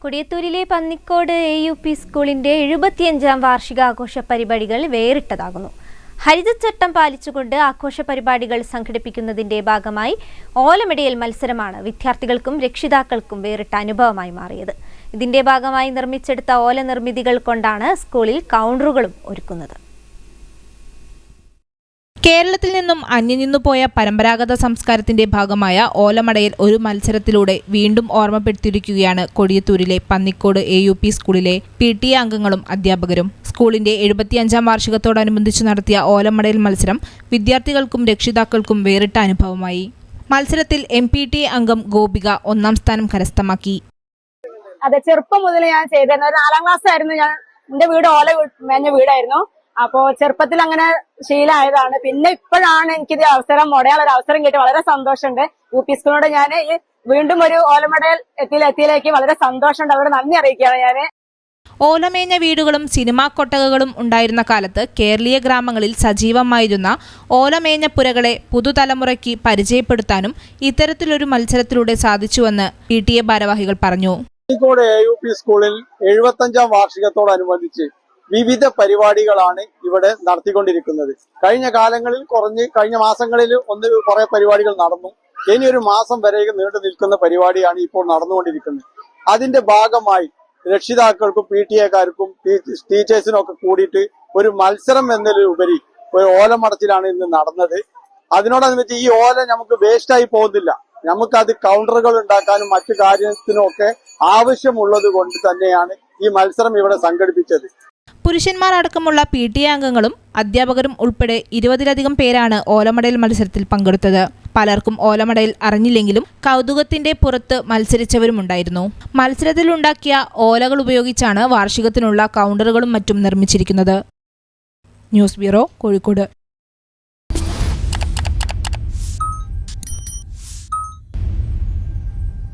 കൊടിയത്തൂരിലെ Pannikode AUP സ്കൂളിന്റെ 75ാം വാർഷികാഘോഷ പരിപാടികൾ വേറിട്ടതാകുന്നു. ഹരിതചട്ടം പാലിച്ചുകൊണ്ട് ആഘോഷ പരിപാടികൾ സംഘടിപ്പിക്കുന്നതിന്റെ ഭാഗമായി ഓലമെടയൽ മത്സരമാണ് വിദ്യാർത്ഥികൾക്കും രക്ഷിതാക്കൾക്കും വേറിട്ട അനുഭവമായി മാറിയത്. ഇതിന്റെ ഭാഗമായി നിർമ്മിച്ചെടുത്ത ഓല നിർമ്മിതികൾ കൊണ്ടാണ് സ്കൂളിൽ കൗണ്ടറുകളും ഒരുക്കുന്നത്. കേരളത്തിൽ നിന്നും അന്യനിന്നുപോയ പരമ്പരാഗത സംസ്കാരത്തിന്റെ ഭാഗമായ ഓലമടയൽ ഒരു മത്സരത്തിലൂടെ വീണ്ടും ഓർമ്മപ്പെടുത്തിയിരിക്കുകയാണ് കൊടിയത്തൂരിലെ പന്നിക്കോട് AUP സ്കൂളിലെ PTA അംഗങ്ങളും അധ്യാപകരും. സ്കൂളിന്റെ 75ാം വാർഷികത്തോടനുബന്ധിച്ച് നടത്തിയ ഓലമടയൽ മത്സരം വിദ്യാർത്ഥികൾക്കും രക്ഷിതാക്കൾക്കും വേറിട്ട അനുഭവമായി. മത്സരത്തിൽ MPTA അംഗം ഗോപിക 1ാം സ്ഥാനം കരസ്ഥമാക്കി. അതെ, ചെറുപ്പം മുതൽ ഞാൻ ചെയ്തിരുന്നു. ഒരു 4ാം ക്ലാസ് ആയിരുന്നു. എന്റെ വീട് ഓല മേഞ്ഞ വീടായിരുന്നു. അപ്പോ ചെറുപ്പത്തിൽ അങ്ങനെ ശീലമായതാണ്. പിന്നെ ഇപ്പോഴാണ് എനിക്കിത് അവസരം മുടയാനുള്ള അവസരം കിട്ടി. വളരെ സന്തോഷമുണ്ട്. UP സ്കൂളിനോട് ഞാൻ വീണ്ടും ഒരു ഓലമടയൽ എത്തിയിലേക്ക് വളരെ സന്തോഷമുണ്ട്. അവരോട് നന്ദി അറിയിക്കുകയാണ് ഞാൻ. ഓലമേഞ്ഞ വീടുകളും സിനിമാ കൊട്ടകകളും ഉണ്ടായിരുന്ന കാലത്ത് കേരളീയ ഗ്രാമങ്ങളിൽ സജീവമായിരുന്ന ഓലമേഞ്ഞ പുരകളെ പുതുതലമുറയ്ക്ക് പരിചയപ്പെടുത്താനും ഇത്തരത്തിലൊരു മത്സരത്തിലൂടെ സാധിച്ചുവെന്ന് PTA ഭാരവാഹികൾ പറഞ്ഞു. AUP സ്കൂളിൽ 75ാം വാർഷികത്തോടനുബന്ധിച്ച് വിവിധ പരിപാടികളാണ് ഇവിടെ നടത്തിക്കൊണ്ടിരിക്കുന്നത്. കഴിഞ്ഞ കാലങ്ങളിൽ കഴിഞ്ഞ മാസങ്ങളിൽ കുറെ പരിപാടികൾ നടന്നു. ഇനി ഒരു മാസം വരെ നീണ്ടു നിൽക്കുന്ന പരിപാടിയാണ് ഇപ്പോൾ നടന്നുകൊണ്ടിരിക്കുന്നത്. അതിന്റെ ഭാഗമായി രക്ഷിതാക്കൾക്കും PTA-കാർക്കും ടീച്ചേഴ്സിനും ഒക്കെ കൂടിയിട്ട് ഒരു മത്സരം എന്നതിലുപരി ഒരു ഓലമടച്ചിലാണ് ഇന്ന് നടന്നത്. അതിനോടനുബന്ധിച്ച് ഈ ഓല നമുക്ക് വേസ്റ്റായി പോകുന്നില്ല. നമുക്കത് കൗണ്ടറുകൾ ഉണ്ടാക്കാനും മറ്റു കാര്യത്തിനും ഒക്കെ ആവശ്യമുള്ളത് കൊണ്ട് തന്നെയാണ് ഈ മത്സരം ഇവിടെ സംഘടിപ്പിച്ചത്. പുരുഷന്മാരടക്കമുള്ള PTA അംഗങ്ങളും അധ്യാപകരും ഉൾപ്പെടെ 20ലധികം പേരാണ് ഓലമടയൽ മത്സരത്തിൽ പങ്കെടുത്തത്. പലർക്കും ഓലമടയൽ അറിഞ്ഞില്ലെങ്കിലും കൗതുകത്തിന്റെ പുറത്ത് മത്സരിച്ചവരുമുണ്ടായിരുന്നു. മത്സരത്തിലുണ്ടാക്കിയ ഓലകൾ ഉപയോഗിച്ചാണ് വാർഷികത്തിനുള്ള കൗണ്ടറുകളും മറ്റും നിർമ്മിച്ചിരിക്കുന്നത്. News bureau, Kozhikode.